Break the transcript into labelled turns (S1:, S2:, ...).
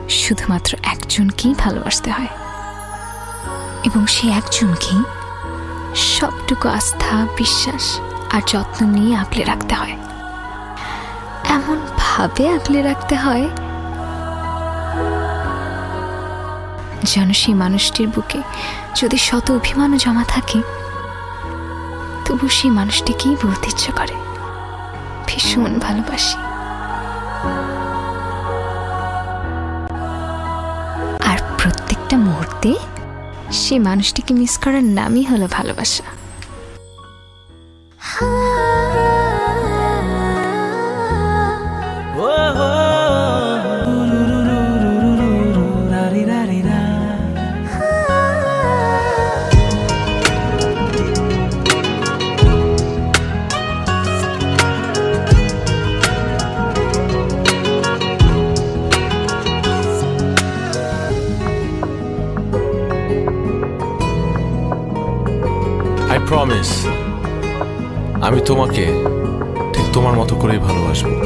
S1: শুধুমাত্র একজনকেই ভালোবাসতে হয়, এবং সেই একজনকেই সবটুকু আস্থা, বিশ্বাস আর যত্ন নিয়ে আগলে রাখতে হয়। এমন ভাবে আগলে রাখতে হয় যেন সেই মানুষটির বুকে যদি শত অভিমানও জমা থাকে, তবু সেই মানুষটিকেই বলতে ইচ্ছে করে ভীষণ ভালোবাসি। আর প্রত্যেকটা মুহূর্তে সেই মানুষটিকে মিস করার নামই হলো ভালোবাসা।
S2: I promise আমি তোমাকে ঠিক তোমার মতো করেই ভালোবাসবো।